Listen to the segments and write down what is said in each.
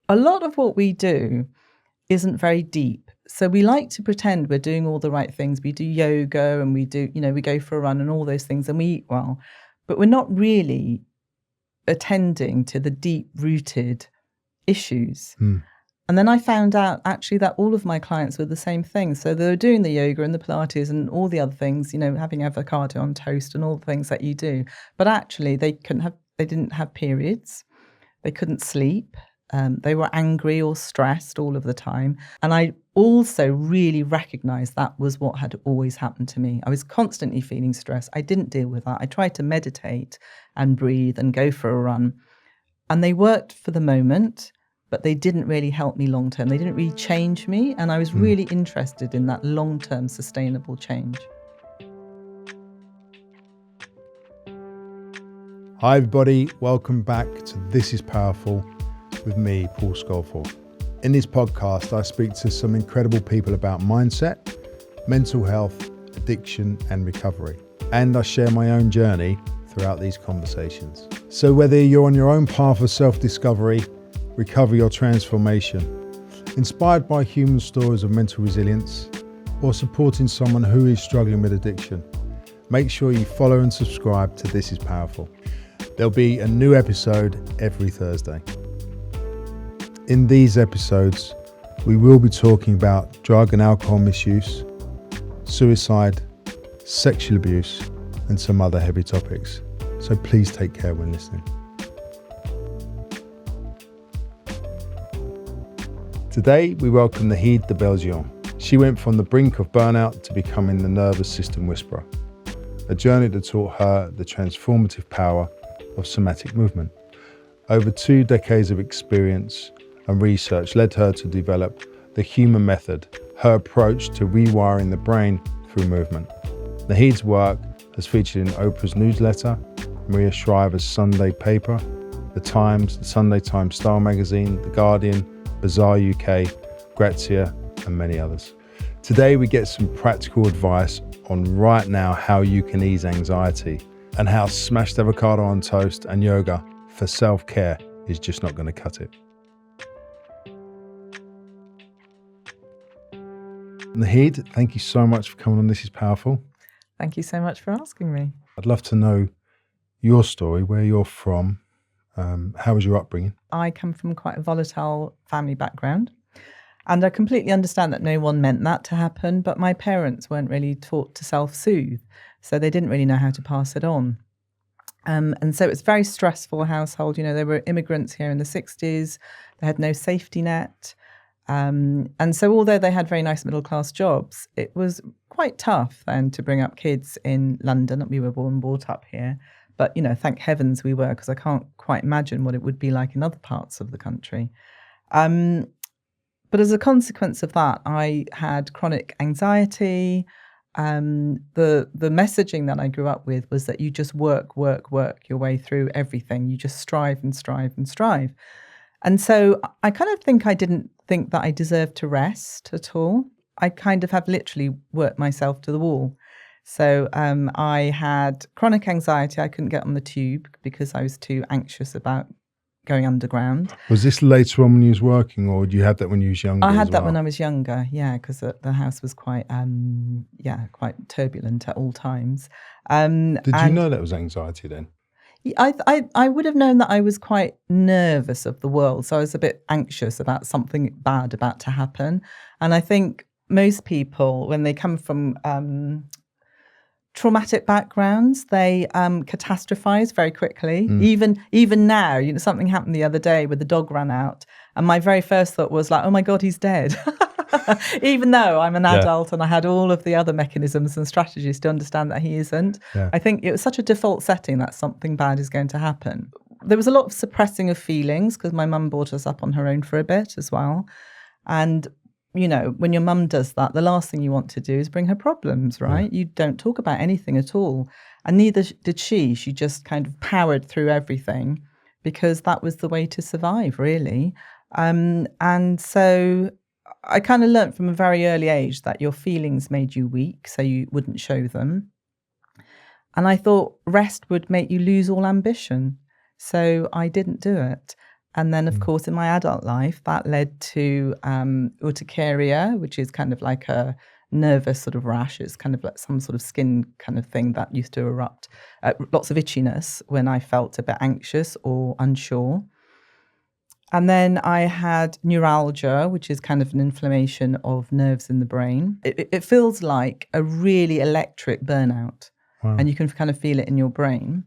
a lot of what we do isn't very deep. So we like to pretend we're doing all the right things. We do yoga and we do, we go for a run and all those things and we eat well, but we're not really attending to the deep-rooted issues. And then I found out actually that all of my clients were the same thing. So they were doing the yoga and the Pilates and all the other things, having avocado on toast and all the things that you do. But actually they didn't have periods. They couldn't sleep. They were angry or stressed all of the time. And I also really recognized that was what had always happened to me. I was constantly feeling stress. I didn't deal with that. I tried to meditate and breathe and go for a run. And they worked for the moment, but they didn't really help me long term. They didn't really change me. And I was really interested in that long-term sustainable change. Hi everybody, welcome back to This is Powerful with me, Paul Scolford. In this podcast, I speak to some incredible people about mindset, mental health, addiction and recovery. And I share my own journey throughout these conversations. So whether you're on your own path of self-discovery, recovery or transformation, inspired by human stories of mental resilience, or supporting someone who is struggling with addiction, make sure you follow and subscribe to This is Powerful. There'll be a new episode every Thursday. In these episodes, we will be talking about drug and alcohol misuse, suicide, sexual abuse, and some other heavy topics. So please take care when listening. Today, we welcome Nahid de Belgeonne. She went from the brink of burnout to becoming the nervous system whisperer, a journey that taught her the transformative power of somatic movement. Over 2 decades of experience and research led her to develop the human method, her approach to rewiring the brain through movement. Nahid's work has featured in Oprah's Newsletter, Maria Shriver's Sunday paper, The Times, the Sunday Times Style magazine, The Guardian, Bazaar UK, Grazia, and many others. Today we get some practical advice on right now how you can ease anxiety and how smashed avocado on toast and yoga for self-care is just not going to cut it. Nahid, thank you so much for coming on This is Powerful. Thank you so much for asking me. I'd love to know your story, where you're from. How was your upbringing? I come from quite a volatile family background, and I completely understand that no one meant that to happen, but my parents weren't really taught to self-soothe, so they didn't really know how to pass it on. And so it's a very stressful household. They were immigrants here in the 60s. They had no safety net. And so although they had very nice middle-class jobs, it was quite tough then to bring up kids in London. We were born and brought up here. But, thank heavens we were, because I can't quite imagine what it would be like in other parts of the country. But as a consequence of that, I had chronic anxiety. The messaging that I grew up with was that you just work your way through everything. You just strive and strive and strive. And so I kind of think I didn't think that I deserved to rest at all. I kind of have literally worked myself to the wall. So I had chronic anxiety. I couldn't get on the tube because I was too anxious about going underground. Was this later on when you was working, or did you have that when you was younger? I had that when I was younger, yeah, because the house was quite turbulent at all times. Did you know that was anxiety then? I would have known that I was quite nervous of the world. So I was a bit anxious about something bad about to happen. And I think most people, when they come from traumatic backgrounds, they catastrophize very quickly. Even now, something happened the other day where the dog ran out, and my very first thought was like, oh my God, he's dead. Even though I'm an adult and I had all of the other mechanisms and strategies to understand that he isn't. I think it was such a default setting that something bad is going to happen. There was a lot of suppressing of feelings because my mum brought us up on her own for a bit as well. And when your mum does that, the last thing you want to do is bring her problems, right? You don't talk about anything at all. And neither did she. She just kind of powered through everything because that was the way to survive, really. And so I kind of learned from a very early age that your feelings made you weak, so you wouldn't show them. And I thought rest would make you lose all ambition. So I didn't do it. And then, of course, in my adult life, that led to urticaria, which is kind of like a nervous sort of rash. It's kind of like some sort of skin kind of thing that used to erupt. Lots of itchiness when I felt a bit anxious or unsure. And then I had neuralgia, which is kind of an inflammation of nerves in the brain. It feels like a really electric burnout, and you can kind of feel it in your brain.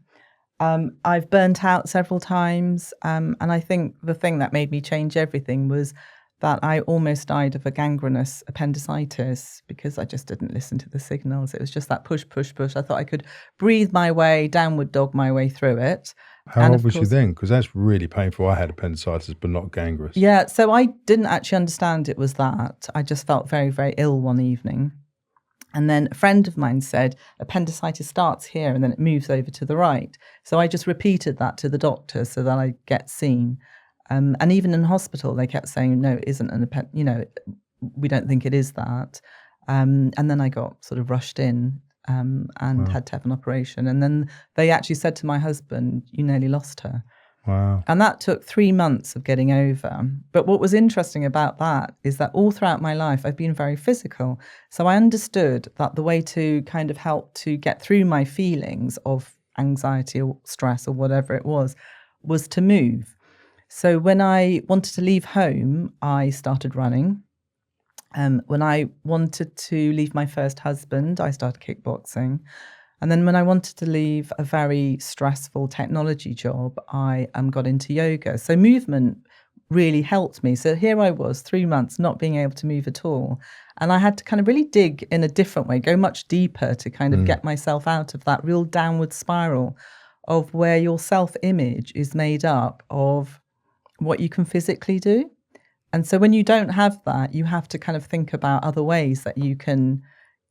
I've burnt out several times, and I think the thing that made me change everything was that I almost died of a gangrenous appendicitis because I just didn't listen to the signals. It was just that push, push, push. I thought I could breathe my way, downward dog my way through it. How old was you then? Because that's really painful. I had appendicitis, but not gangrenous. Yeah, so I didn't actually understand it was that. I just felt very, very ill one evening. And then a friend of mine said, appendicitis starts here and then it moves over to the right. So I just repeated that to the doctor so that I get seen. And even in hospital, they kept saying, no, it isn't we don't think it is that. And then I got sort of rushed in and had to have an operation. And then they actually said to my husband, you nearly lost her. Wow. And that took 3 months of getting over. But what was interesting about that is that all throughout my life, I've been very physical. So I understood that the way to kind of help to get through my feelings of anxiety or stress or whatever it was to move. So when I wanted to leave home, I started running. When I wanted to leave my first husband, I started kickboxing. And then when I wanted to leave a very stressful technology job, I got into yoga. So movement really helped me. So here I was, 3 months, not being able to move at all. And I had to kind of really dig in a different way, go much deeper to kind of get myself out of that real downward spiral of where your self-image is made up of what you can physically do. And so when you don't have that, you have to kind of think about other ways that you can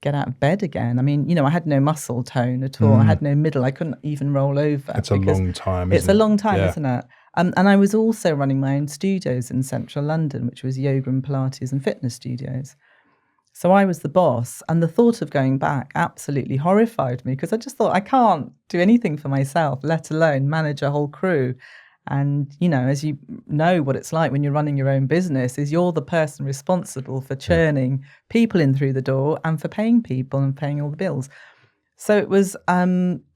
get out of bed again. I mean, I had no muscle tone at all. I had no middle. I couldn't even roll over. It's a long time, isn't it? It's a long time, isn't it? And I was also running my own studios in central London, which was yoga and Pilates and fitness studios. So I was the boss, and the thought of going back absolutely horrified me because I just thought I can't do anything for myself, let alone manage a whole crew. And, as you know what it's like when you're running your own business is you're the person responsible for churning people in through the door and for paying people and paying all the bills. So it was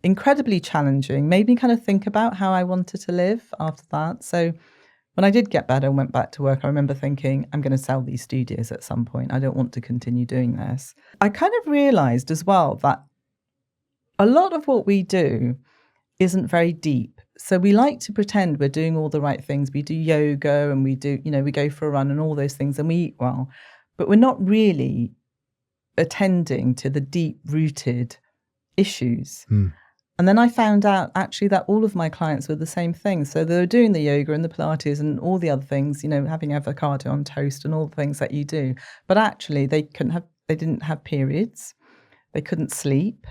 incredibly challenging, made me kind of think about how I wanted to live after that. So when I did get better and went back to work, I remember thinking, I'm going to sell these studios at some point. I don't want to continue doing this. I kind of realized as well that a lot of what we do isn't very deep. So we like to pretend we're doing all the right things. We do yoga and we do, we go for a run and all those things and we eat well, but we're not really attending to the deep-rooted issues. And then I found out actually that all of my clients were the same thing. So they were doing the yoga and the Pilates and all the other things, having avocado on toast and all the things that you do. But actually they didn't have periods. They couldn't sleep.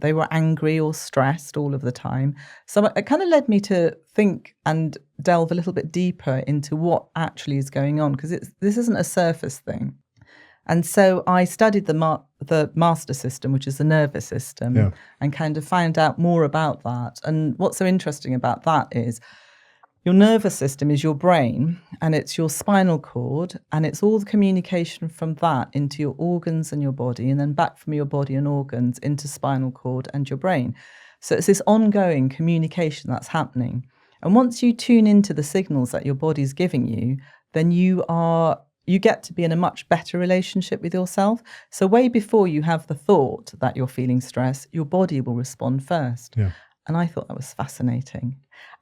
They were angry or stressed all of the time. So it kind of led me to think and delve a little bit deeper into what actually is going on, because this isn't a surface thing. And so I studied the master system, which is the nervous system, and kind of found out more about that. And what's so interesting about that is your nervous system is your brain, and it's your spinal cord, and it's all the communication from that into your organs and your body, and then back from your body and organs into spinal cord and your brain. So it's this ongoing communication that's happening. And once you tune into the signals that your body's giving you, then you get to be in a much better relationship with yourself. So way before you have the thought that you're feeling stress, your body will respond first. Yeah. And I thought that was fascinating.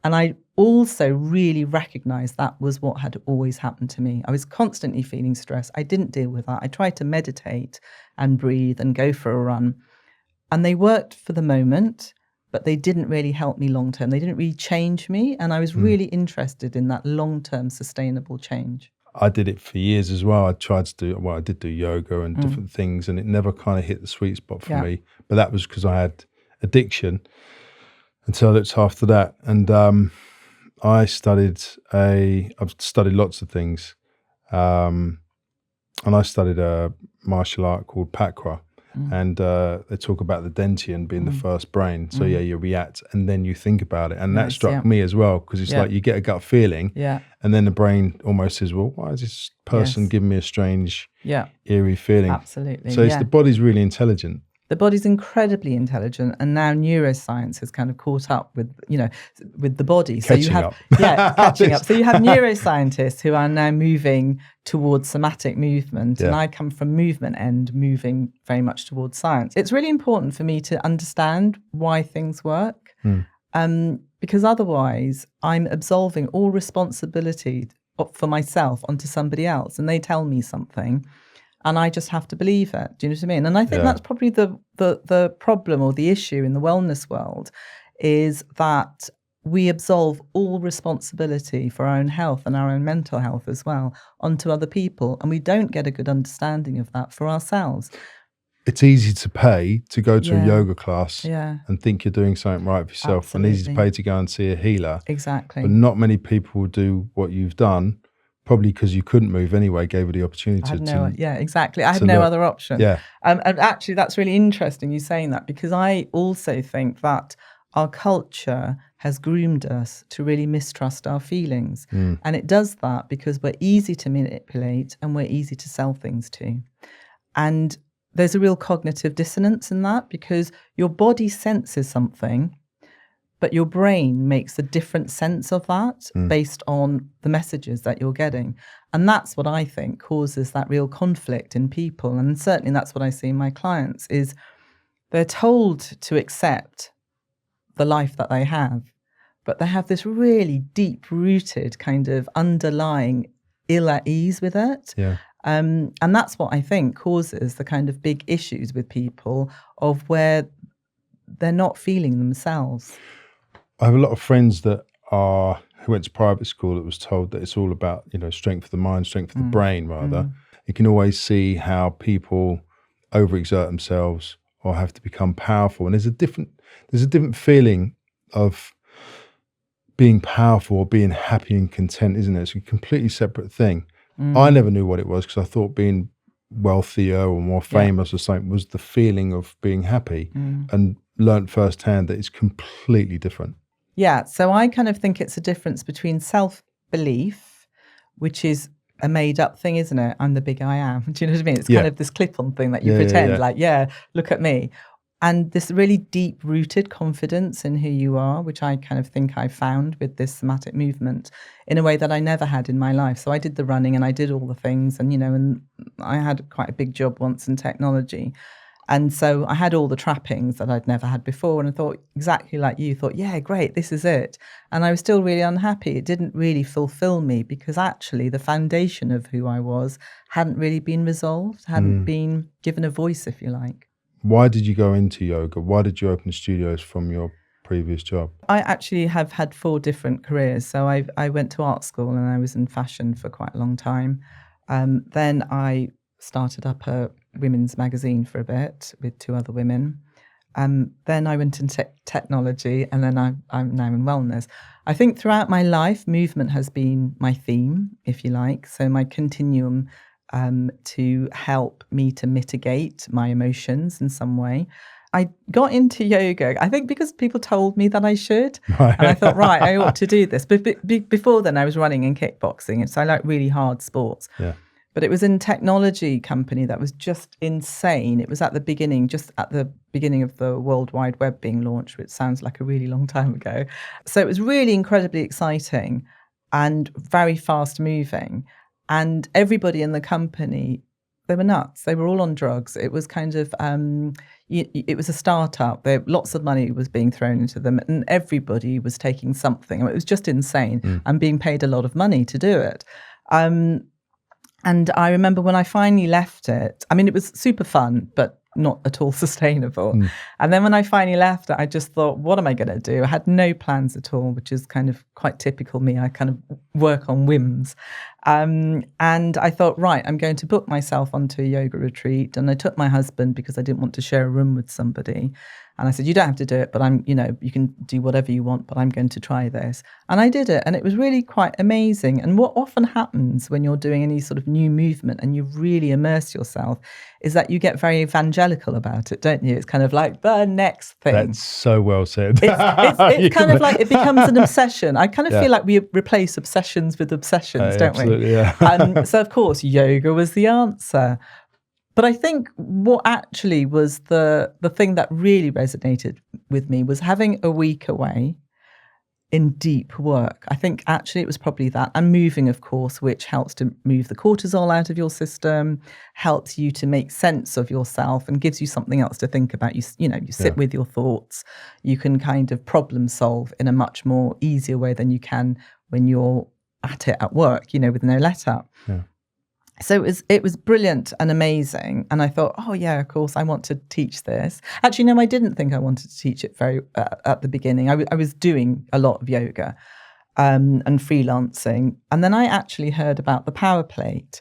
And I also really recognized that was what had always happened to me. I was constantly feeling stress. I didn't deal with that. I tried to meditate and breathe and go for a run. And they worked for the moment, but they didn't really help me long term. They didn't really change me. And I was really interested in that long-term sustainable change. I did it for years as well. I did do yoga and different things, and it never kind of hit the sweet spot for me. But that was because I had addiction until I looked after that. And I've studied lots of things. And I studied a martial art called Pakra. And they talk about the dentian being the first brain. So you react and then you think about it. And that struck me as well, because it's like you get a gut feeling and then the brain almost says, well, why is this person giving me a strange, eerie feeling? Absolutely. So it's the body's really intelligent. The body's incredibly intelligent, and now neuroscience has kind of caught up with, with the body. So catching up. Catching up. So you have neuroscientists who are now moving towards somatic movement, and I come from movement end, moving very much towards science. It's really important for me to understand why things work, because otherwise I'm absolving all responsibility for myself onto somebody else, and they tell me something. And I just have to believe it. Do you know what I mean? And I think that's probably the problem or the issue in the wellness world, is that we absolve all responsibility for our own health and our own mental health as well onto other people. And we don't get a good understanding of that for ourselves. It's easy to pay to go to a yoga class and think you're doing something right for yourself. Absolutely. And easy to pay to go and see a healer. Exactly. But not many people will do what you've done. Probably because you couldn't move anyway, gave her the opportunity exactly. I had no other option. Yeah. And actually, that's really interesting you saying that, because I also think that our culture has groomed us to really mistrust our feelings. And it does that because we're easy to manipulate and we're easy to sell things to. And there's a real cognitive dissonance in that, because your body senses something, but your brain makes a different sense of that based on the messages that you're getting. And that's what I think causes that real conflict in people. And certainly that's what I see in my clients, is they're told to accept the life that they have, but they have this really deep-rooted kind of underlying ill at ease with it. Yeah. And that's what I think causes the kind of big issues with people, of where they're not feeling themselves. I have a lot of friends who went to private school that was told that it's all about, strength of the mind, strength of the brain, rather. You can always see how people overexert themselves or have to become powerful. And there's a different feeling of being powerful or being happy and content, isn't it? It's a completely separate thing. I never knew what it was, because I thought being wealthier or more famous or something was the feeling of being happy, and learnt firsthand that it's completely different. Yeah, so I kind of think it's a difference between self-belief, which is a made-up thing, isn't it? I'm the big I am. Do you know what I mean? It's kind of this clip-on thing that you pretend, look at me. And this really deep-rooted confidence in who you are, which I kind of think I found with this somatic movement in a way that I never had in my life. So I did the running and I did all the things, and, and I had quite a big job once in technology. And so I had all the trappings that I'd never had before. And I thought, exactly like you, thought, yeah, great, this is it. And I was still really unhappy. It didn't really fulfill me, because actually the foundation of who I was hadn't really been resolved, hadn't been given a voice, if you like. Why did you go into yoga? Why did you open studios from your previous job? I actually have had 4 different careers. So I went to art school and I was in fashion for quite a long time. Then I started up a women's magazine for a bit with 2 other women. Then I went into technology, and then I'm now in wellness. I think throughout my life, movement has been my theme, if you like. So my continuum to help me to mitigate my emotions in some way. I got into yoga, I think, because people told me that I should. Right. And I thought, right, I ought to do this. But before then, I was running and kickboxing. And so I like really hard sports. Yeah. But it was in technology company that was just insane. It was at the beginning, just at the beginning of the World Wide Web being launched, which sounds like a really long time ago. So it was really incredibly exciting and very fast moving. And everybody in the company, they were nuts. They were all on drugs. It was kind of, it was a startup. Lots of money was being thrown into them, and everybody was taking something. It was just insane and being paid a lot of money to do it. And I remember when I finally left it, I mean, it was super fun, but not at all sustainable. And then when I finally left it, I just thought, what am I going to do? I had no plans at all, which is kind of quite typical me. I kind of work on whims. And I thought, right, I'm going to book myself onto a yoga retreat. And I took my husband because I didn't want to share a room with somebody. And I said, you don't have to do it, but you can do whatever you want, but I'm going to try this. And I did it. And it was really quite amazing. And what often happens when you're doing any sort of new movement and you really immerse yourself is that you get very evangelical about it, don't you? It's kind of like the next thing. That's so well said. It's kind of like it becomes an obsession. I kind of feel like we replace obsessions with obsessions, don't absolutely, we? Yeah. And so, of course, yoga was the answer. But I think what actually was the thing that really resonated with me was having a week away in deep work. I think actually it was probably that. And moving, of course, which helps to move the cortisol out of your system, helps you to make sense of yourself and gives you something else to think about. You sit with your thoughts. You can kind of problem solve in a much more easier way than you can when you're at it at work, with no let up. Yeah. So it was brilliant and amazing. And I thought, oh, yeah, of course, I want to teach this. Actually, no, I didn't think I wanted to teach it very at the beginning. I was doing a lot of yoga and freelancing. And then I actually heard about the power plate.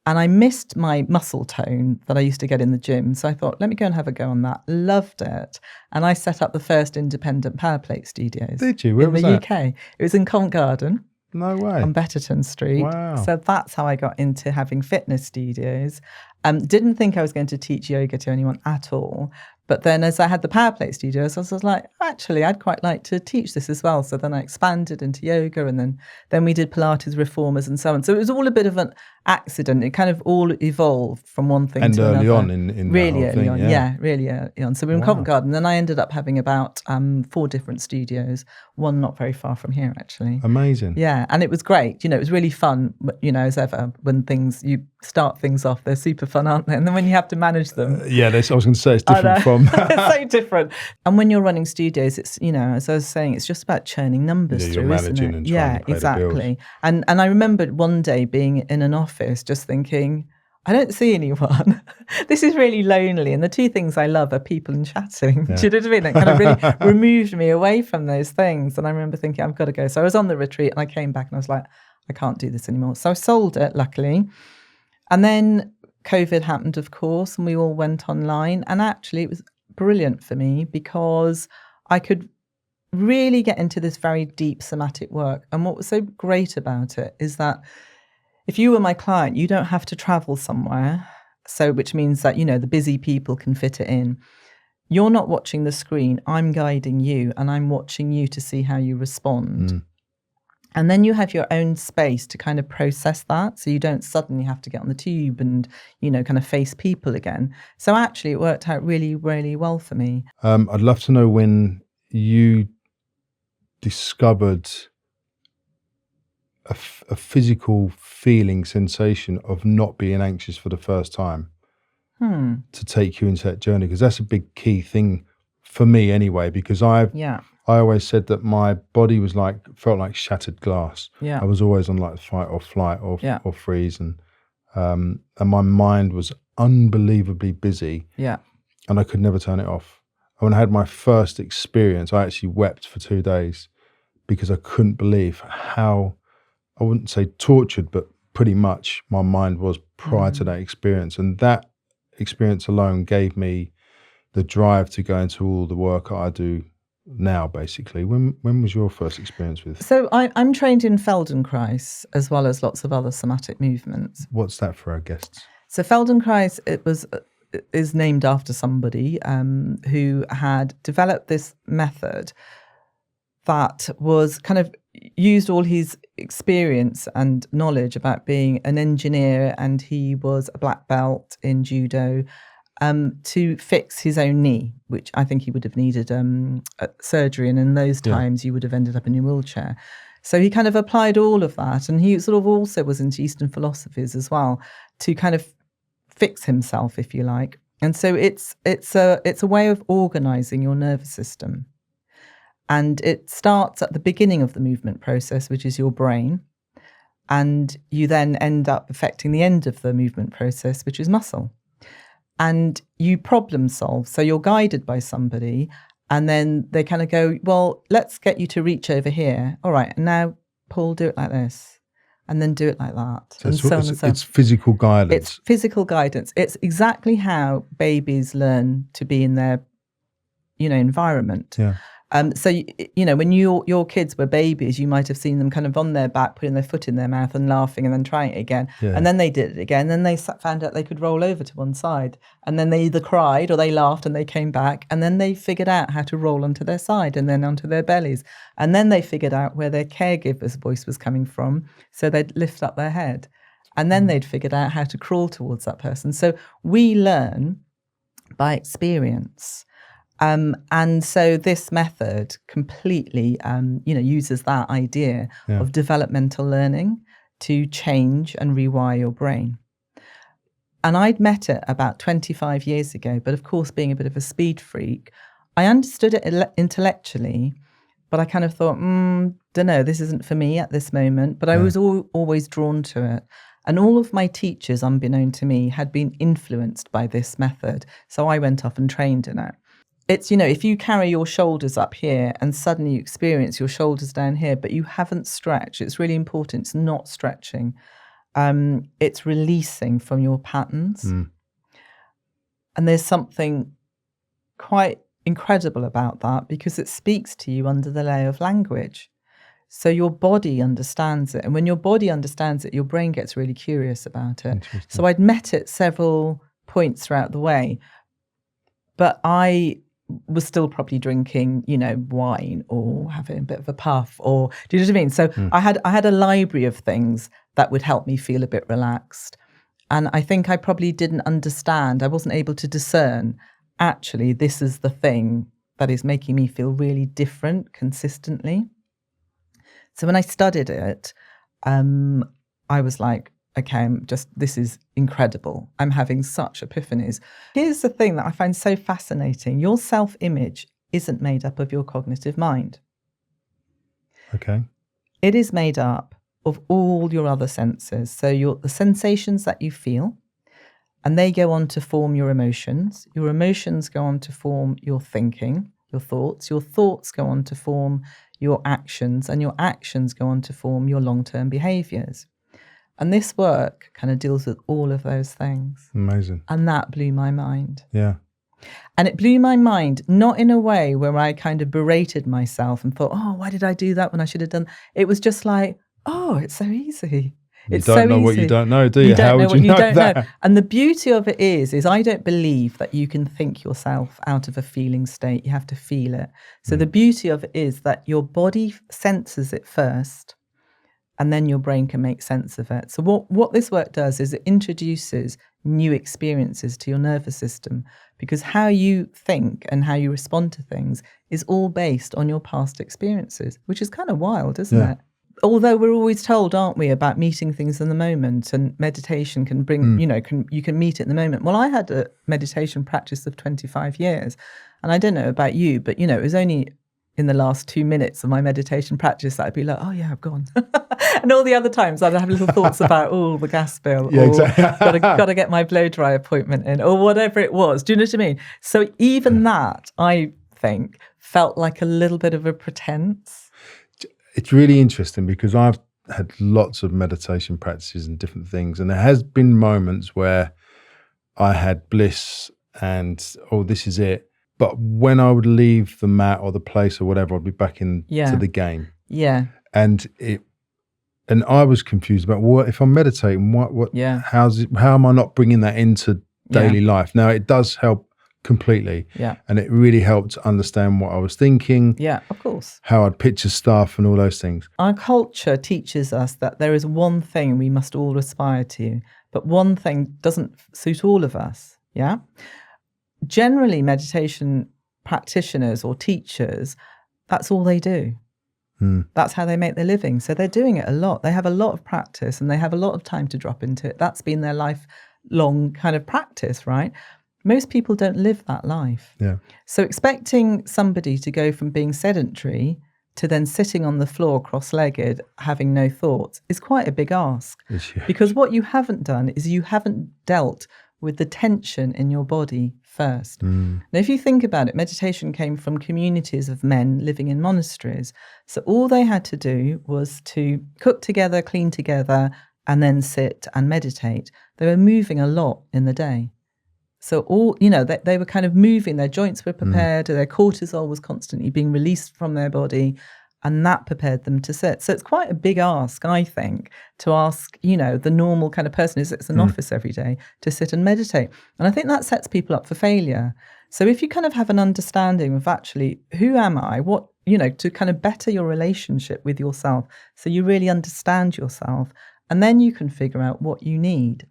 And I missed my muscle tone that I used to get in the gym. So I thought, let me go and have a go on that. Loved it. And I set up the first independent power plate studios. Did you? Where was in the that? UK. It was in Covent Garden. No way. On Betterton Street. Wow. So that's how I got into having fitness studios. Didn't think I was going to teach yoga to anyone at all. But then as I had the power plate studios, I was like, actually, I'd quite like to teach this as well. So then I expanded into yoga, and then we did Pilates reformers and so on. So it was all a bit of an accident. It kind of all evolved from one thing to another. And early on in really that whole early thing, on, yeah, really early on. So we were in Covent Garden. Then I ended up having about 4 different studios, one not very far from here, actually. Amazing. Yeah, and it was great. It was really fun, as ever, when you start things off, they're super fun, aren't they? And then when you have to manage them. I was going to say, it's different from... It's so different. And when you're running studios, it's, as I was saying, it's just about churning numbers through, you're isn't managing it? and trying to pay the bills. Exactly. And I remembered one day being in an office just thinking, I don't see anyone. This is really lonely. And the 2 things I love are people and chatting. Yeah. Do you know what I mean? It kind of really removed me away from those things. And I remember thinking, I've got to go. So I was on the retreat and I came back and I was like, I can't do this anymore. So I sold it, luckily. And then COVID happened, of course, and we all went online. And actually, it was brilliant for me because I could really get into this very deep somatic work. And what was so great about it is that if you were my client, you don't have to travel somewhere. So which means that, the busy people can fit it in. You're not watching the screen. I'm guiding you and I'm watching you to see how you respond. And then you have your own space to kind of process that. So you don't suddenly have to get on the tube and, kind of face people again. So actually it worked out really, really well for me. I'd love to know when you discovered a physical feeling sensation of not being anxious for the first time to take you into that journey, because that's a big key thing for me anyway, because I always said that my body was felt like shattered glass. I was always on fight or flight or freeze, and my mind was unbelievably busy, and I could never turn it off. And when I had my first experience, I actually wept for 2 days because I couldn't believe how, I wouldn't say tortured, but pretty much my mind was prior to that experience. And that experience alone gave me the drive to go into all the work I do now, basically. When was your first experience with? So I'm trained in Feldenkrais as well as lots of other somatic movements. What's that for our guests? So Feldenkrais, is named after somebody who had developed this method that was kind of used all his experience and knowledge about being an engineer, and he was a black belt in judo, to fix his own knee, which I think he would have needed surgery, and in those times you would have ended up in your wheelchair. So he kind of applied all of that, and he sort of also was into Eastern philosophies as well, to kind of fix himself, if you like. And so it's a way of organizing your nervous system. And it starts at the beginning of the movement process, which is your brain. And you then end up affecting the end of the movement process, which is muscle. And you problem solve. So you're guided by somebody, and then they kind of go, well, let's get you to reach over here. All right, and now, Paul, do it like this. and then do it like that. So and so on and so on. It's physical guidance. It's physical guidance. It's exactly how babies learn to be in their, environment. Yeah. So, when your kids were babies, you might have seen them kind of on their back, putting their foot in their mouth and laughing and then trying it again. Yeah. And then they did it again. And then they found out they could roll over to one side. And then they either cried or they laughed and they came back. And then they figured out how to roll onto their side and then onto their bellies. And then they figured out where their caregiver's voice was coming from. So they'd lift up their head. And then they'd figured out how to crawl towards that person. So we learn by experience. And so this method completely, uses that idea of developmental learning to change and rewire your brain. And I'd met it about 25 years ago, but of course, being a bit of a speed freak, I understood it intellectually, but I kind of thought, don't know, this isn't for me at this moment. But I was always drawn to it. And all of my teachers, unbeknown to me, had been influenced by this method. So I went off and trained in it. It's, if you carry your shoulders up here and suddenly you experience your shoulders down here, but you haven't stretched, it's really important. It's not stretching. It's releasing from your patterns. And there's something quite incredible about that because it speaks to you under the layer of language. So your body understands it. And when your body understands it, your brain gets really curious about it. So I'd met it several points throughout the way, but I was still probably drinking, wine or having a bit of a puff or, do you know what I mean? So I had a library of things that would help me feel a bit relaxed. And I think I probably didn't understand. I wasn't able to discern, actually, this is the thing that is making me feel really different consistently. So when I studied it, I was like, okay, this is incredible. I'm having such epiphanies. Here's the thing that I find so fascinating. Your self-image isn't made up of your cognitive mind. Okay. It is made up of all your other senses. So the sensations that you feel, and they go on to form your emotions. Your emotions go on to form your thinking, your thoughts. Your thoughts go on to form your actions, and your actions go on to form your long-term behaviours. And this work kind of deals with all of those things. Amazing. And that blew my mind. Yeah. And it blew my mind, not in a way where I kind of berated myself and thought, oh, why did I do that when I should have done? It was just like, oh, it's so easy. It's so easy. You don't know what you don't know, do you? You don't know what you don't that? know. And the beauty of it is I don't believe that you can think yourself out of a feeling state. You have to feel it. So the beauty of it is that your body senses it first, and then your brain can make sense of it. So what this work does is it introduces new experiences to your nervous system, because how you think and how you respond to things is all based on your past experiences, which is kind of wild, isn't it? Although we're always told, aren't we, about meeting things in the moment, and meditation can bring, you can meet it in the moment. Well, I had a meditation practice of 25 years, and I don't know about you, but, it was only in the last 2 minutes of my meditation practice that I'd be like, oh yeah, I've gone. And all the other times I'd have little thoughts about, the gas bill, yeah, exactly. got to get my blow dry appointment in, or whatever it was. Do you know what I mean? So even that, I think, felt like a little bit of a pretense. It's really interesting because I've had lots of meditation practices and different things, and there has been moments where I had bliss and, this is it. But when I would leave the mat or the place or whatever, I'd be back into the game. Yeah. And I was confused about what if I'm meditating, how am I not bringing that into daily life? Now it does help completely. Yeah. And it really helped understand what I was thinking. Yeah, of course. How I'd picture stuff and all those things. Our culture teaches us that there is one thing we must all aspire to, but one thing doesn't suit all of us. Yeah. Generally, meditation practitioners or teachers, that's all they do. That's how they make their living. So they're doing it a lot. They have a lot of practice and they have a lot of time to drop into it. That's been their lifelong kind of practice, right? Most people don't live that life. Yeah. So expecting somebody to go from being sedentary to then sitting on the floor cross-legged, having no thoughts, is quite a big ask. Because what you haven't done is you haven't dealt with the tension in your body first. Now, if you think about it, meditation came from communities of men living in monasteries. So all they had to do was to cook together, clean together, and then sit and meditate. They were moving a lot in the day. So all, they were kind of moving, their joints were prepared, their cortisol was constantly being released from their body, and that prepared them to sit. So it's quite a big ask, I think, to ask, the normal kind of person who sits in an office every day to sit and meditate. And I think that sets people up for failure. So if you kind of have an understanding of actually, who am I? What, to kind of better your relationship with yourself, so you really understand yourself, and then you can figure out what you need.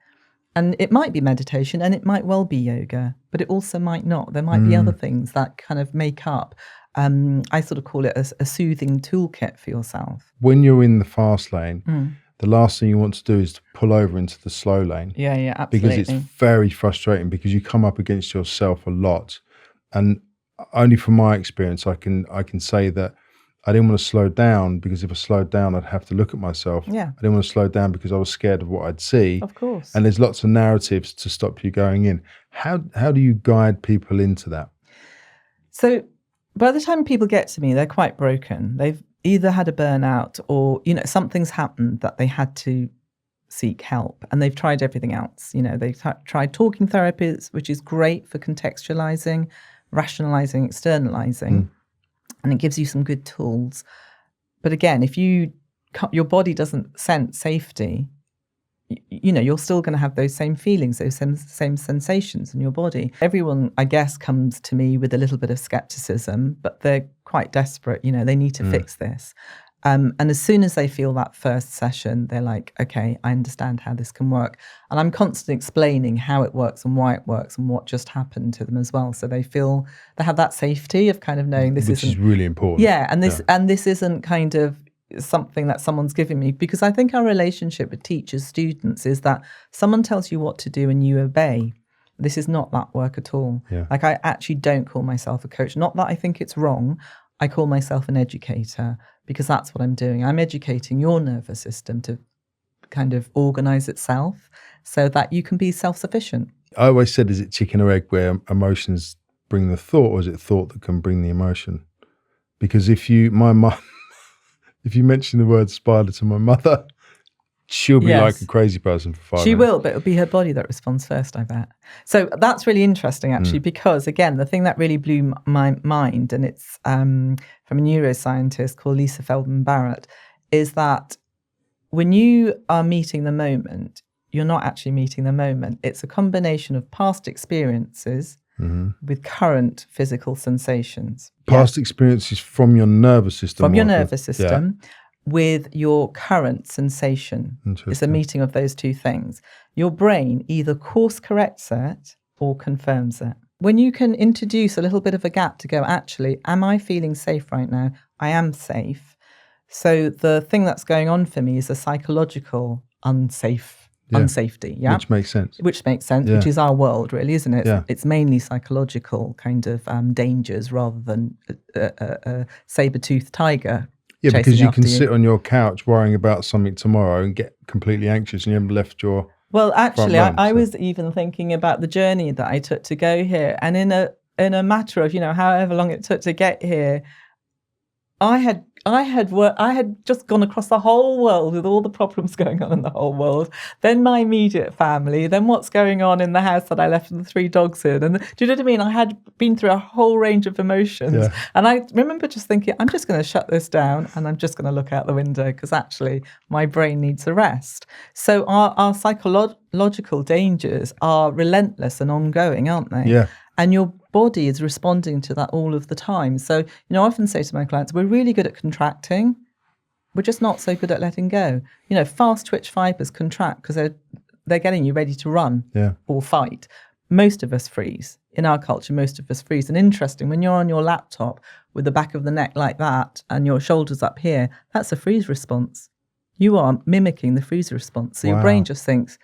And it might be meditation and it might well be yoga, but it also might not. There might be other things that kind of make up. I sort of call it a soothing toolkit for yourself. When you're in the fast lane, the last thing you want to do is to pull over into the slow lane. Yeah, absolutely. Because it's very frustrating, because you come up against yourself a lot. And only from my experience, I can say that I didn't want to slow down, because if I slowed down, I'd have to look at myself. Yeah. I didn't want to slow down because I was scared of what I'd see. Of course. And there's lots of narratives to stop you going in. How do you guide people into that? So by the time people get to me, they're quite broken. They've either had a burnout or, something's happened that they had to seek help, and they've tried everything else. They've tried talking therapies, which is great for contextualizing, rationalizing, externalizing. And it gives you some good tools. But again, if your body doesn't sense safety, you're still going to have those same feelings, those same sensations in your body. Everyone, I guess, comes to me with a little bit of skepticism, but they're quite desperate. They need to fix this. And as soon as they feel that first session, they're like, okay, I understand how this can work. And I'm constantly explaining how it works and why it works and what just happened to them as well. So they feel they have that safety of kind of knowing this Which is really important. Yeah, and this isn't kind of something that someone's giving me, because I think our relationship with teachers, students, is that someone tells you what to do and you obey. This is not that work at all. Yeah. Like, I actually don't call myself a coach. Not that I think it's wrong. I call myself an educator, because that's what I'm doing. I'm educating your nervous system to kind of organize itself so that you can be self-sufficient. I always said, is it chicken or egg, where emotions bring the thought, or is it thought that can bring the emotion? Because if you mention the word spider to my mother, she'll be like a crazy person for 5 minutes. She will, but it'll be her body that responds first, I bet. So that's really interesting, actually, because, again, the thing that really blew my mind, and it's from a neuroscientist called Lisa Feldman Barrett, is that when you are meeting the moment, you're not actually meeting the moment. It's a combination of past experiences with current physical sensations. Past experiences from your nervous system. From your nervous system. Yeah. With your current sensation. It's a meeting of those two things. Your brain either course corrects it or confirms it. When you can introduce a little bit of a gap to go, actually, am I feeling safe right now? I am safe. So the thing that's going on for me is a psychological unsafety. Yeah, which makes sense. Which is our world, really, isn't it? Yeah. It's mainly psychological kind of dangers rather than a saber-toothed tiger. Yeah, because you can sit on your couch worrying about something tomorrow and get completely anxious, and you haven't left your Well, actually, I was even thinking about the journey that I took to go here, and in a matter of however long it took to get here, I had just gone across the whole world with all the problems going on in the whole world. Then my immediate family, then what's going on in the house that I left the 3 dogs in. And do you know what I mean? I had been through a whole range of emotions. Yeah. And I remember just thinking, I'm just going to shut this down and I'm just going to look out the window, because actually my brain needs a rest. So our psychological dangers are relentless and ongoing, aren't they? Yeah. And your body is responding to that all of the time. So, I often say to my clients, we're really good at contracting. We're just not so good at letting go. Fast twitch fibers contract because they're getting you ready to run or fight. Most of us freeze. In our culture, most of us freeze. And interesting, when you're on your laptop with the back of the neck like that and your shoulders up here, that's a freeze response. You are mimicking the freeze response. So your brain just thinks,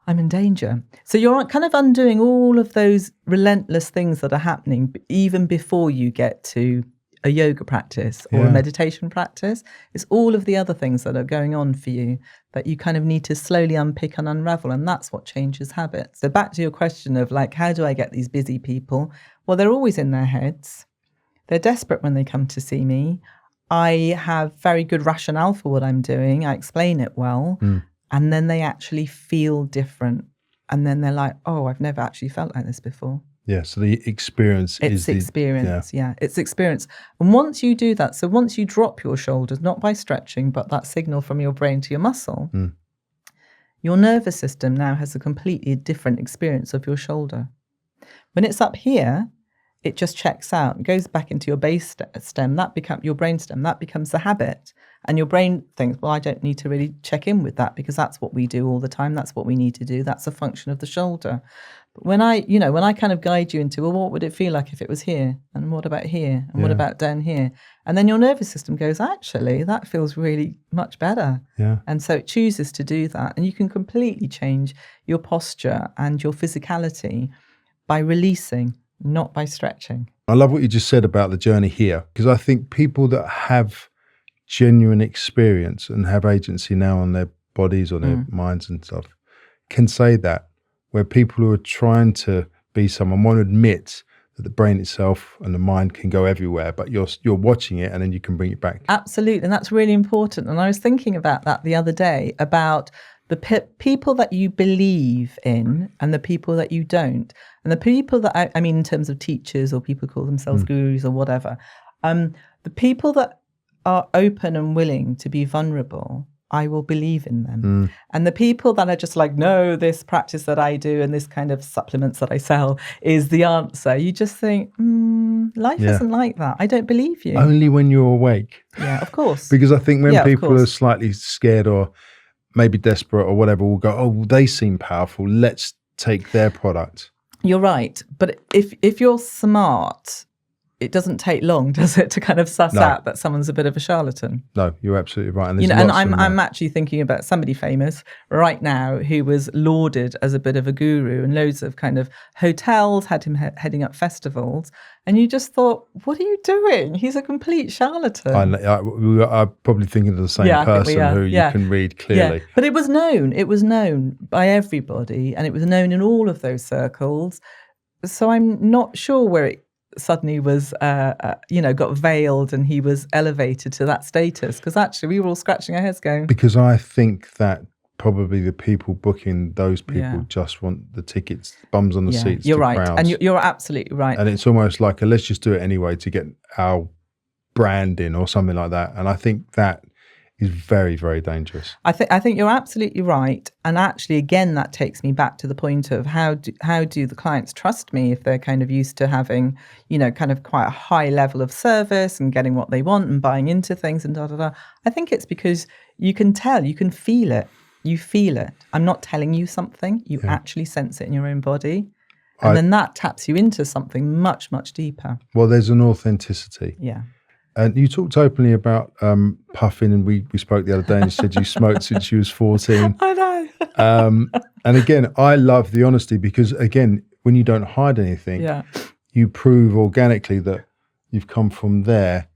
I'm in danger. So you're kind of undoing all of those relentless things that are happening even before you get to a yoga practice or a meditation practice. It's all of the other things that are going on for you that you kind of need to slowly unpick and unravel. And that's what changes habits. So back to your question of like, how do I get these busy people? Well, they're always in their heads. They're desperate when they come to see me. I have very good rationale for what I'm doing. I explain it well. And then they actually feel different. And then they're like, oh, I've never actually felt like this before. Yeah, so the experience it's experience. It's experience. And once you do that, so once you drop your shoulders, not by stretching, but that signal from your brain to your muscle, your nervous system now has a completely different experience of your shoulder. When it's up here, it just checks out. It goes back into your base stem. That becomes your brain stem. That becomes the habit. And your brain thinks, well, I don't need to really check in with that because that's what we do all the time. That's what we need to do. That's a function of the shoulder. But when I kind of guide you into, well, what would it feel like if it was here? And what about here? And what about down here? And then your nervous system goes, actually, that feels really much better. Yeah. And so it chooses to do that. And you can completely change your posture and your physicality by releasing, not by stretching. I love what you just said about the journey here, because I think people that have genuine experience and have agency now on their bodies or their minds and stuff can say that, where people who are trying to be someone won't admit that the brain itself and the mind can go everywhere, but you're watching it and then you can bring it back. Absolutely, and that's really important. And I was thinking about that the other day, about the people that you believe in and the people that you don't. And the people that, I mean, in terms of teachers or people who call themselves gurus or whatever, the people that are open and willing to be vulnerable, I will believe in them. And the people that are just like, no, this practice that I do and this kind of supplements that I sell is the answer. You just think, life isn't like that. I don't believe you. Only when you're awake. Yeah, of course. Because I think when people are slightly scared or maybe desperate or whatever, we'll go, oh, they seem powerful. Let's take their product. You're right. But if you're smart, it doesn't take long, does it, to kind of suss out that someone's a bit of a charlatan? No, you're absolutely right. And, and I'm actually thinking about somebody famous right now who was lauded as a bit of a guru, and loads of kind of hotels had him heading up festivals. And you just thought, what are you doing? He's a complete charlatan. I'm probably thinking of the same person who you can read clearly. Yeah. But it was known. It was known by everybody, and it was known in all of those circles. So I'm not sure where it suddenly was, got veiled and he was elevated to that status, because actually we were all scratching our heads going. Because I think that probably the people booking those people just want the tickets, bums on the seats. You're right. Crowds. And you're absolutely right. And it's almost like let's just do it anyway to get our brand in or something like that. And I think that is very, very dangerous. I think you're absolutely right. And actually, again, that takes me back to the point of how do the clients trust me if they're kind of used to having, kind of quite a high level of service and getting what they want and buying into things and da-da-da. I think it's because you can tell, you can feel it. You feel it. I'm not telling you something. You actually sense it in your own body. And then that taps you into something much, much deeper. Well, there's an authenticity. Yeah. And you talked openly about puffing, and we spoke the other day, and you said you smoked since you was 14. I know. And again, I love the honesty, because again, when you don't hide anything, you prove organically that you've come from there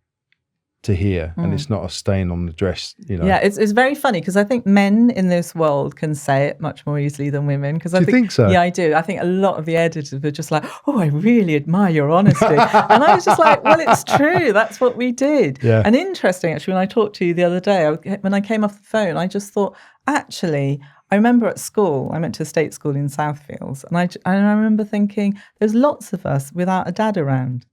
to here, and it's not a stain on the dress, Yeah, it's very funny, because I think men in this world can say it much more easily than women. Because I think so? Yeah, I do. I think a lot of the editors were just like, oh, I really admire your honesty. And I was just like, well, it's true. That's what we did. Yeah. And interesting, actually, when I talked to you the other day, when I came off the phone, I just thought, actually, I remember at school, I went to a state school in Southfields, and I remember thinking, there's lots of us without a dad around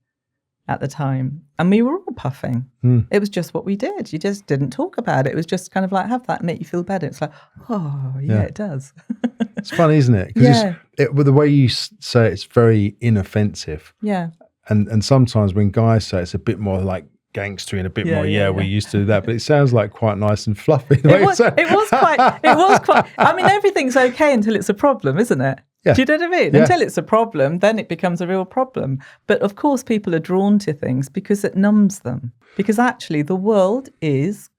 at the time, and we were all puffing. It was just what we did. You just didn't talk about it. It was just kind of like, have that, make you feel better. It's like, oh yeah. It does. It's funny, isn't it? Because with the way you say it, it's very inoffensive. Yeah. And sometimes when guys say it's a bit more like gangstery and a bit more, we used to do that, but it sounds like quite nice and fluffy. It was quite. I mean, everything's okay until it's a problem, isn't it? Yeah. Do you know what I mean? Yeah. Until it's a problem, then it becomes a real problem. But of course, people are drawn to things because it numbs them. Because actually, the world is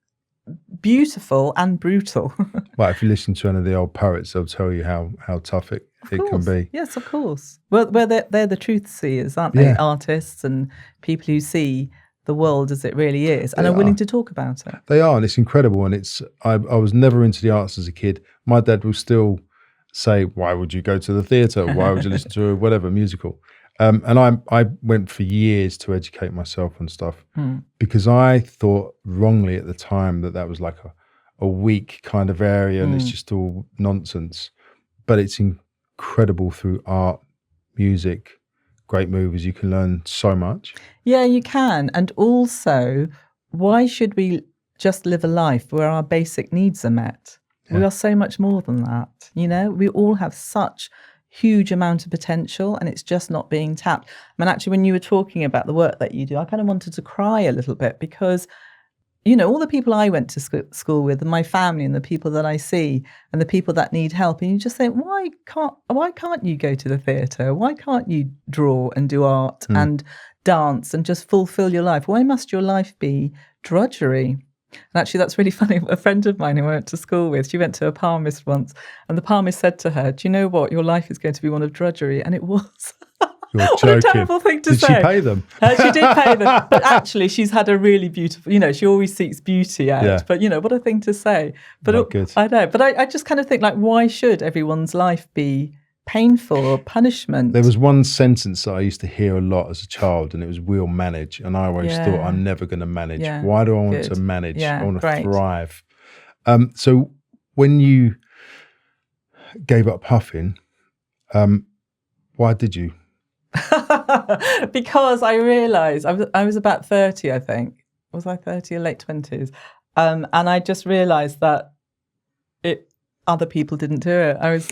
beautiful and brutal. Well, if you listen to any of the old poets, they'll tell you how tough it can be. Yes, of course. Well, they're the truth seers, aren't they? Yeah. Artists and people who see the world as it really is and are willing to talk about it. They are, and it's incredible. And I was never into the arts as a kid. My dad will still say, why would you go to the theatre? Why would you listen to whatever musical? And I went for years to educate myself on stuff because I thought wrongly at the time that was like a weak kind of area and it's just all nonsense. But it's incredible through art, music, great movies. You can learn so much. Yeah, you can. And also, why should we just live a life where our basic needs are met? Yeah. We are so much more than that. You know, we all have such huge amount of potential and it's just not being tapped. I mean, actually, when you were talking about the work that you do, I kind of wanted to cry a little bit because, you know, all the people I went to school with and my family and the people that I see and the people that need help, and you just think, why can't you go to the theatre? Why can't you draw and do art and dance and just fulfill your life? Why must your life be drudgery? And actually, that's really funny. A friend of mine who I went to school with, she went to a palmist once, and the palmist said to her, do you know what? Your life is going to be one of drudgery. And it was. You're what joking. a terrible thing to say. Did she pay them? She did pay them. But actually, she's had a really beautiful, you know, she always seeks beauty out. Yeah. But, you know, what a thing to say. But not good. I know. But I just kind of think, like, why should everyone's life be painful or punishment? There was one sentence that I used to hear a lot as a child, and it was "we'll manage." And I always thought, I'm never going to manage. Yeah. Why do I want to manage? I want to thrive. So when you gave up puffing, why did you? Because I realised I was about 30, I think. Was I 30 or late 20s? And I just realised that other people didn't do it. I was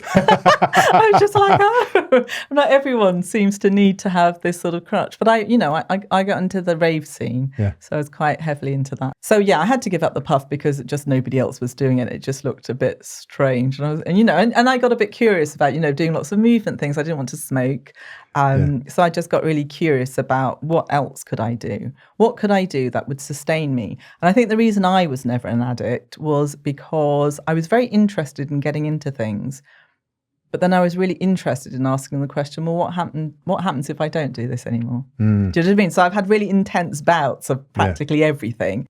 just like, oh, not everyone seems to need to have this sort of crutch. But I got into the rave scene, so I was quite heavily into that. So yeah, I had to give up the puff because just nobody else was doing it. It just looked a bit strange, and I got a bit curious about doing lots of movement things. I didn't want to smoke, so I just got really curious about what else could I do? What could I do that would sustain me? And I think the reason I was never an addict was because I was very interested in getting into things. But then I was really interested in asking the question, well, what happens if I don't do this anymore? Do you know what I mean? So I've had really intense bouts of practically everything.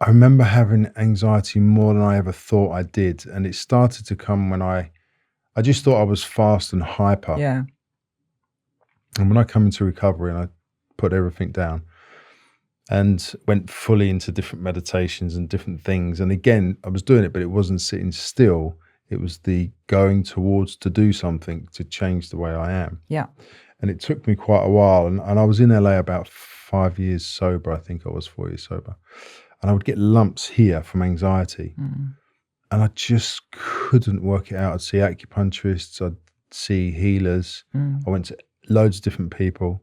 I remember having anxiety more than I ever thought I did. And it started to come when I just thought I was fast and hyper. Yeah. And when I come into recovery and I put everything down and went fully into different meditations and different things. And again, I was doing it, but it wasn't sitting still. It was the going towards to do something to change the way I am. Yeah. And it took me quite a while. And I was in LA about 5 years sober. I think I was 4 years sober. And I would get lumps here from anxiety. And I just couldn't work it out. I'd see acupuncturists. I'd see healers. I went to loads of different people.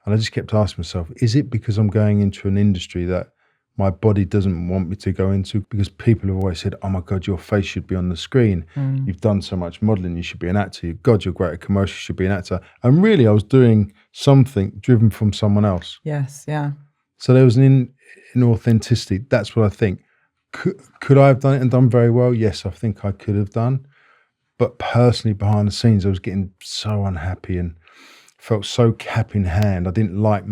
And I just kept asking myself, is it because I'm going into an industry that my body doesn't want me to go into? Because people have always said, oh my God, your face should be on the screen. You've done so much modeling, you should be an actor. God, you're great at commercial, you should be an actor. And really, I was doing something driven from someone else. Yes, yeah. So there was an inauthenticity. That's what I think. Could I have done it and done very well? Yes, I think I could have done. But personally, behind the scenes, I was getting so unhappy and felt so cap in hand. I didn't like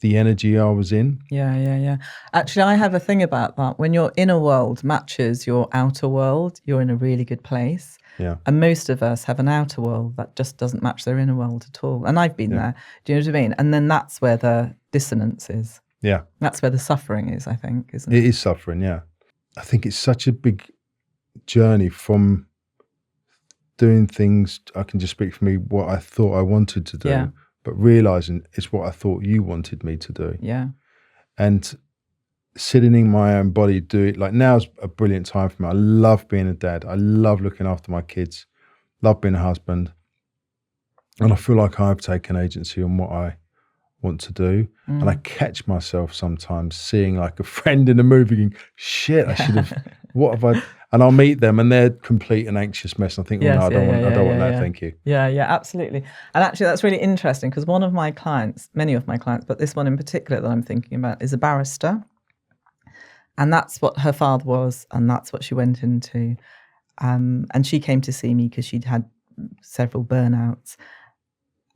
the energy I was in. Yeah. Actually, I have a thing about that. When your inner world matches your outer world, you're in a really good place. Yeah. And most of us have an outer world that just doesn't match their inner world at all. And I've been there. Do you know what I mean? And then that's where the dissonance is. Yeah. That's where the suffering is, I think, isn't it? It is suffering, yeah. I think it's such a big journey from doing things, I can just speak for me, what I thought I wanted to do, but realising it's what I thought you wanted me to do. Yeah. And sitting in my own body, do it. Like now's a brilliant time for me. I love being a dad. I love looking after my kids, love being a husband. And I feel like I've taken agency on what I want to do. And I catch myself sometimes seeing like a friend in a movie going, shit, I should have, what have I... And I'll meet them and they're complete and anxious mess. And I think, I don't want that, thank you. Yeah, absolutely. And actually that's really interesting because one of my clients, many of my clients, but this one in particular that I'm thinking about is a barrister. And that's what her father was and that's what she went into. And she came to see me because she'd had several burnouts.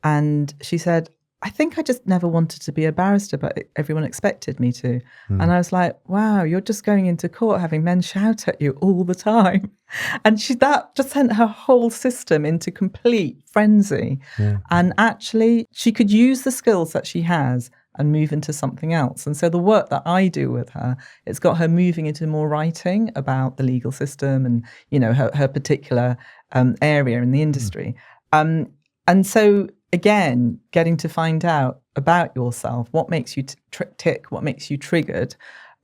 And she said, I think I just never wanted to be a barrister, but everyone expected me to. And I was like, wow, you're just going into court having men shout at you all the time. And that just sent her whole system into complete frenzy. Yeah. And actually, she could use the skills that she has and move into something else. And so the work that I do with her, it's got her moving into more writing about the legal system and, you know, her particular area in the industry. And so, again, getting to find out about yourself, what makes you tick, what makes you triggered,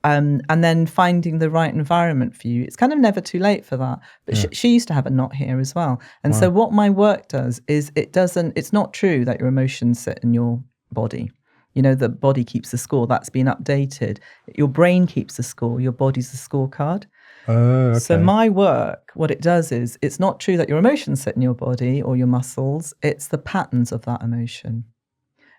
and then finding the right environment for you. It's kind of never too late for that. But she used to have a knot here as well. And so what my work does is it's not true that your emotions sit in your body. You know, the body keeps the score. That's been updated. Your brain keeps the score. Your body's the scorecard. Okay. So my work, what it does is, it's not true that your emotions sit in your body or your muscles. It's the patterns of that emotion.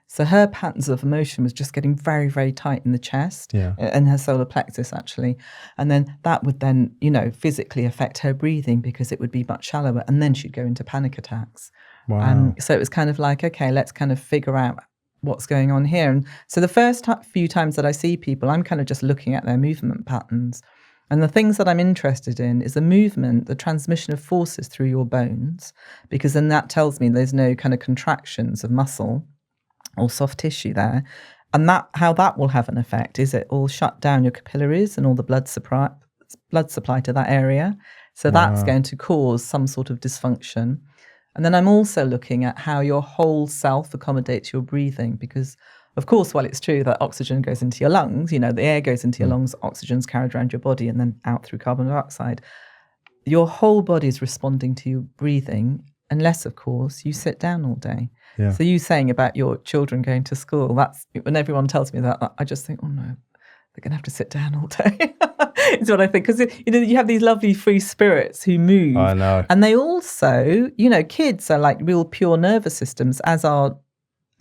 So her patterns of emotion was just getting very, very tight in the chest and her solar plexus, actually. And then that would then, you know, physically affect her breathing because it would be much shallower. And then she'd go into panic attacks. Wow. So it was kind of like, okay, let's kind of figure out what's going on here. And so the first few times that I see people, I'm kind of just looking at their movement patterns. And the things that I'm interested in is the movement, the transmission of forces through your bones, because then that tells me there's no kind of contractions of muscle or soft tissue there. And that how that will have an effect is it will shut down your capillaries and all the blood supply to that area. So that's going to cause some sort of dysfunction. And then I'm also looking at how your whole self accommodates your breathing, because, of course, while it's true that oxygen goes into your lungs, you know, the air goes into your lungs, oxygen's carried around your body and then out through carbon dioxide. Your whole body is responding to your breathing, unless, of course, you sit down all day. Yeah. So you saying about your children going to school, that's when everyone tells me that, I just think, oh no, they're going to have to sit down all day. Is what I think. Because, you know, you have these lovely free spirits who move. I know. And they also, you know, kids are like real pure nervous systems, as are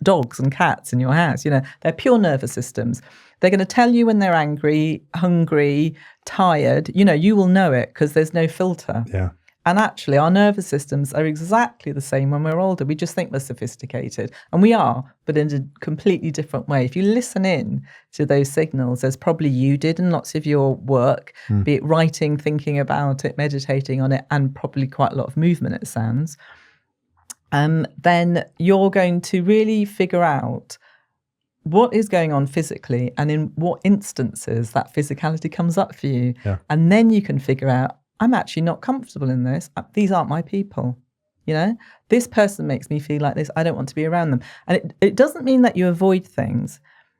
dogs and cats in your house. You know, they're pure nervous systems. They're going to tell you when they're angry, hungry, tired. You know, you will know it because there's no filter. Yeah. And actually, our nervous systems are exactly the same when we're older. We just think we're sophisticated. And we are, but in a completely different way. If you listen in to those signals, as probably you did in lots of your work, be it writing, thinking about it, meditating on it, and probably quite a lot of movement, it sounds, then you're going to really figure out what is going on physically and in what instances that physicality comes up for you. Yeah. And then you can figure out, I'm actually not comfortable in this. These aren't my people. You know, this person makes me feel like this. I don't want to be around them. And it doesn't mean that you avoid things.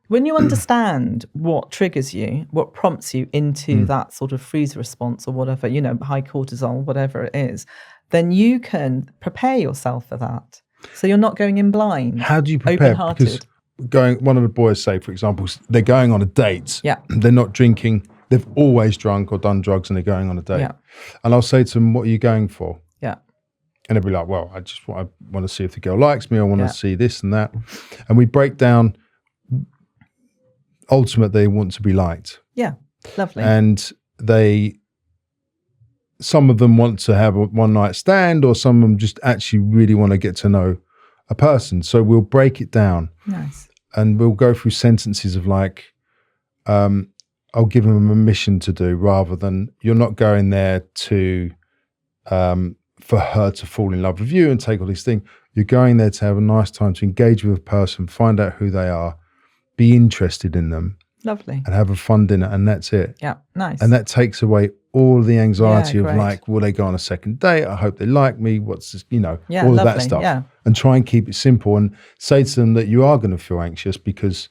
When you understand what triggers you, what prompts you into that sort of freeze response or whatever, you know, high cortisol, whatever it is, then you can prepare yourself for that. So you're not going in blind. How do you prepare? Open-hearted. Because one of the boys say, for example, they're going on a date. Yeah. They're not drinking. They've always drunk or done drugs and they're going on a date. Yeah. And I'll say to them, what are you going for? Yeah. And they'll be like, well, I want to see if the girl likes me. I want to see this and that. And we break down, ultimately, they want to be liked. Yeah. Lovely. And some of them want to have a one night stand, or some of them just actually really want to get to know a person. So we'll break it down. Nice. And we'll go through sentences of like, I'll give them a mission to do, rather than you're not going there to for her to fall in love with you and take all these things. You're going there to have a nice time, to engage with a person, find out who they are, be interested in them. Lovely. And have a fun dinner, and that's it. Yeah, nice. And that takes away all the anxiety of great. like, will they go on a second date? I hope they like me. What's this, you know, Yeah, all of lovely. that stuff. Yeah. And try and keep it simple and say to them that you are going to feel anxious, because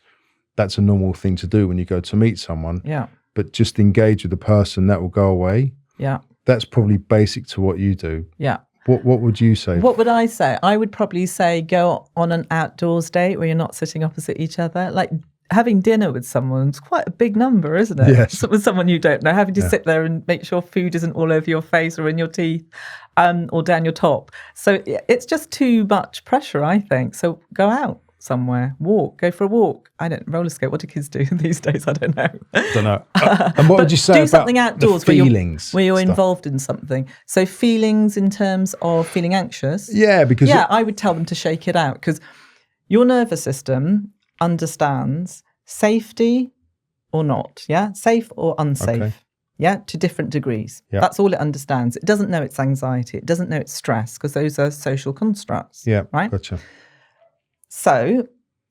that's a normal thing to do when you go to meet someone. Yeah. But just engage with the person, that will go away. Yeah. That's probably basic to what you do. Yeah. What would you say? What would I say? I would probably say go on an outdoors date where you're not sitting opposite each other. Like having dinner with someone's quite a big number, isn't it? Yes. With someone you don't know, having to sit there and make sure food isn't all over your face or in your teeth or down your top. So it's just too much pressure, I think. So go out somewhere, go for a walk. I don't roller skate. What do kids do these days? I don't know. And what would you say do about something outdoors the feelings where you're stuff? involved in something? So feelings in terms of feeling anxious. Yeah, because I would tell them to shake it out, because Your nervous system understands safety or not, yeah? Safe or unsafe, Okay. yeah? To different degrees. Yeah. That's all it understands. It doesn't know it's anxiety. It doesn't know it's stress, because those are social constructs, Yeah, right? gotcha. So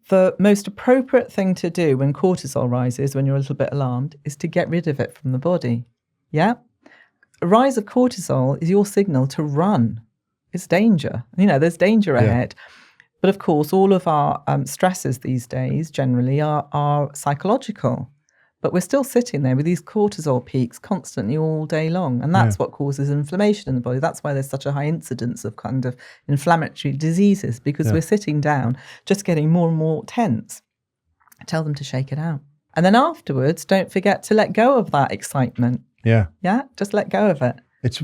the most appropriate thing to do when cortisol rises, when you're a little bit alarmed, is to get rid of it from the body, yeah? A rise of cortisol is your signal to run. It's danger. There's danger ahead. But of course, all of our stresses these days generally are psychological. But we're still sitting there with these cortisol peaks constantly all day long. And that's what causes inflammation in the body. That's why there's such a high incidence of kind of inflammatory diseases, because we're sitting down, just getting more and more tense. Tell them to shake it out. And then afterwards, don't forget to let go of that excitement. Yeah. Yeah, just let go of it. It's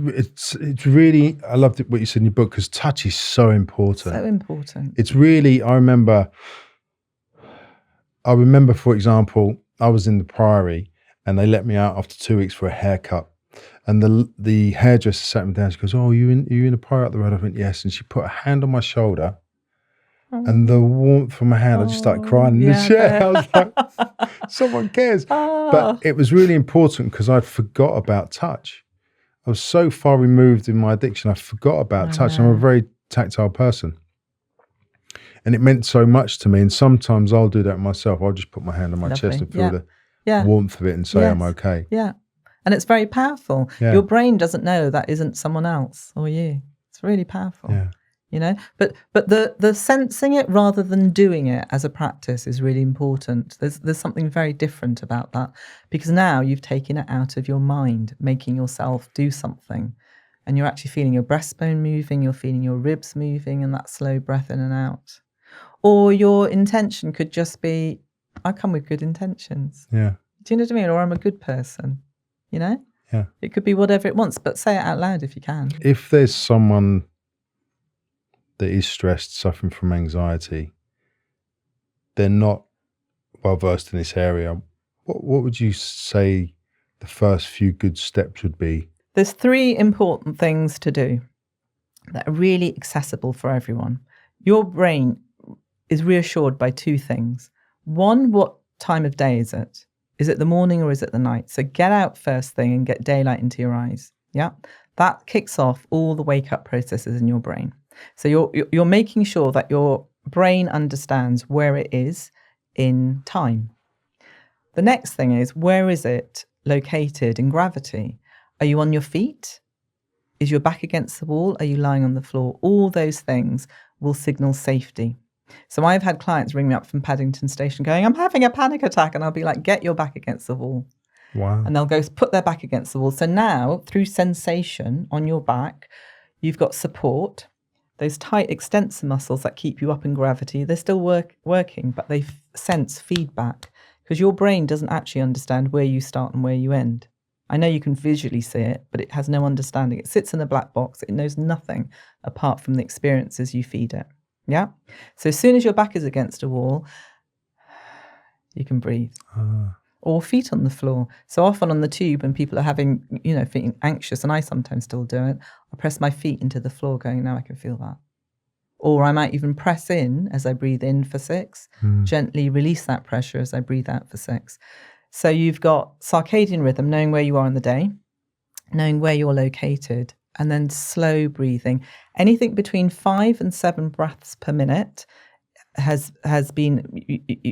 really, I loved what you said in your book, because touch is so important. So important. It's really, I remember, for example, I was in the Priory and they let me out after 2 weeks for a haircut. And the hairdresser sat me down. She goes, "Oh, you in the Priory up the road?" I went, "Yes." And she put a hand on my shoulder. And the warmth from my hand, I just started crying in the chair. I was like, someone cares. But it was really important because I'd forgot about touch. I was so far removed in my addiction, I forgot about touch. I'm a very tactile person. And it meant so much to me. And sometimes I'll do that myself. I'll just put my hand on my chest and feel the warmth of it and say I'm okay. Yeah. And it's very powerful. Yeah. Your brain doesn't know that isn't someone else or you. It's really powerful. Yeah. But the sensing it rather than doing it as a practice is really important. There's something very different about that, because now you've taken it out of your mind, making yourself do something, and you're actually feeling your breastbone moving, you're feeling your ribs moving, and that slow breath in and out. Or your intention could just be, I come with good intentions. Yeah. Do you know what I mean? Or I'm a good person, Yeah. It could be whatever it wants, but say it out loud if you can. If there's someone that is stressed, suffering from anxiety, they're not well versed in this area, what would you say the first few good steps would be? There's 3 important things to do that are really accessible for everyone. Your brain is reassured by 2 things. One, what time of day is it? Is it the morning or is it the night? So get out first thing and get daylight into your eyes. Yeah, that kicks off all the wake up processes in your brain. So you're making sure that your brain understands where it is in time. The next thing is, where is it located in gravity? Are you on your feet? Is your back against the wall? Are you lying on the floor? All those things will signal safety. So I've had clients ring me up from Paddington Station going, "I'm having a panic attack." And I'll be like, "Get your back against the wall." Wow. And they'll go put their back against the wall. So now, through sensation on your back, you've got support. Those tight extensor muscles that keep you up in gravity, they're still working, but they sense feedback, because your brain doesn't actually understand where you start and where you end. I know you can visually see it, but it has no understanding. It sits in a black box. It knows nothing apart from the experiences you feed it. Yeah? So as soon as your back is against a wall, you can breathe. Or feet on the floor. So often on the tube, when people are having, feeling anxious, and I sometimes still do it, I press my feet into the floor going, now I can feel that. Or I might even press in as I breathe in for 6, gently release that pressure as I breathe out for 6. So you've got circadian rhythm, knowing where you are in the day, knowing where you're located, and then slow breathing. Anything between 5 and 7 breaths per minute has been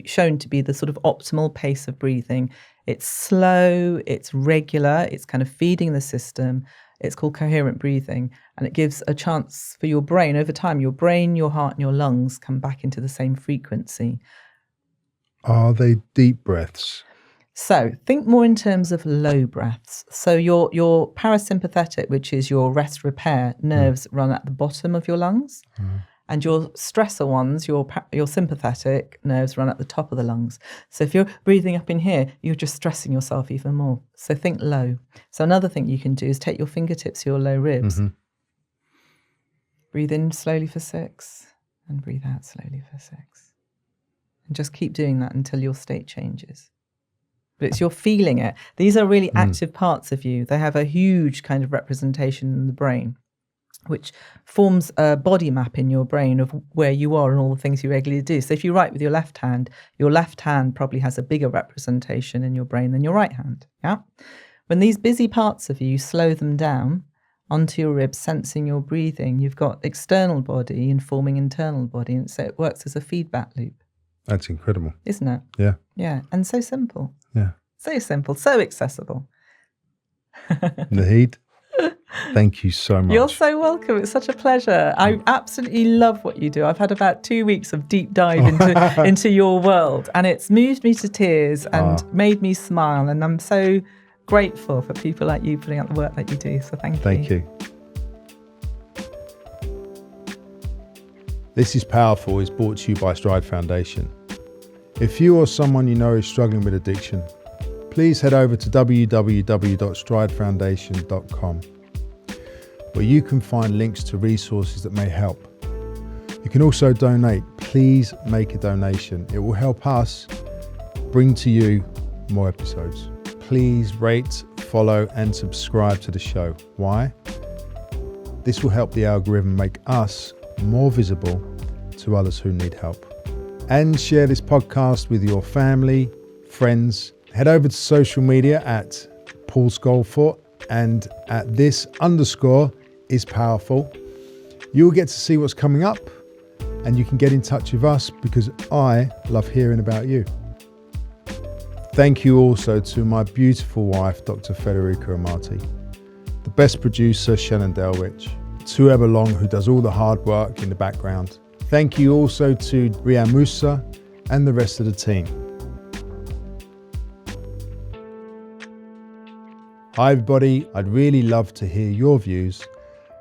shown to be the sort of optimal pace of breathing. It's slow, it's regular, it's kind of feeding the system. It's called coherent breathing, and it gives a chance for your brain over time. Your brain, your heart, and your lungs come back into the same frequency. Are they deep breaths? So think more in terms of low breaths. So your parasympathetic, which is your rest repair nerves, run at the bottom of your lungs. And your stressor ones, your sympathetic nerves, run at the top of the lungs. So if you're breathing up in here, you're just stressing yourself even more. So think low. So another thing you can do is take your fingertips to your low ribs. Breathe in slowly for 6 and breathe out slowly for 6. And just keep doing that until your state changes. But it's you're feeling it. These are really active parts of you. They have a huge kind of representation in the brain. which forms a body map in your brain of where you are and all the things you regularly do. So if you write with your left hand probably has a bigger representation in your brain than your right hand. Yeah. When these busy parts of you slow them down onto your ribs, sensing your breathing, you've got external body informing internal body. And so it works as a feedback loop. That's incredible. Isn't it? Yeah. Yeah. And so simple. Yeah. So simple, so accessible. Nahid, thank you so much. You're so welcome. It's such a pleasure. I absolutely love what you do. I've had about 2 weeks of deep dive into your world, and it's moved me to tears and made me smile. And I'm so grateful for people like you putting out the work that you do. So thank you. Thank you. This is Powerful is brought to you by Stride Foundation. If you or someone you know is struggling with addiction, please head over to www.stridefoundation.com, where you can find links to resources that may help. You can also donate. Please make a donation. It will help us bring to you more episodes. Please rate, follow, and subscribe to the show. Why? This will help the algorithm make us more visible to others who need help. And share this podcast with your family, friends. Head over to social media at Paul Scolfort and at this_is_powerful. You'll get to see what's coming up, and you can get in touch with us because I love hearing about you. Thank you also to my beautiful wife, Dr. Federica Amati, the best producer, Shannon Delwich, to Ebba Long, who does all the hard work in the background. Thank you also to Ria Musa and the rest of the team. Hi everybody, I'd really love to hear your views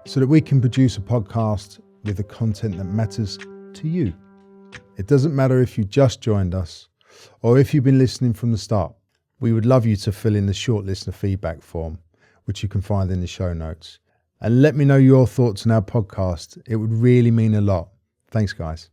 so that we can produce a podcast with the content that matters to you. It doesn't matter if you just joined us or if you've been listening from the start. We would love you to fill in the short listener feedback form, which you can find in the show notes. And let me know your thoughts on our podcast. It would really mean a lot. Thanks, guys.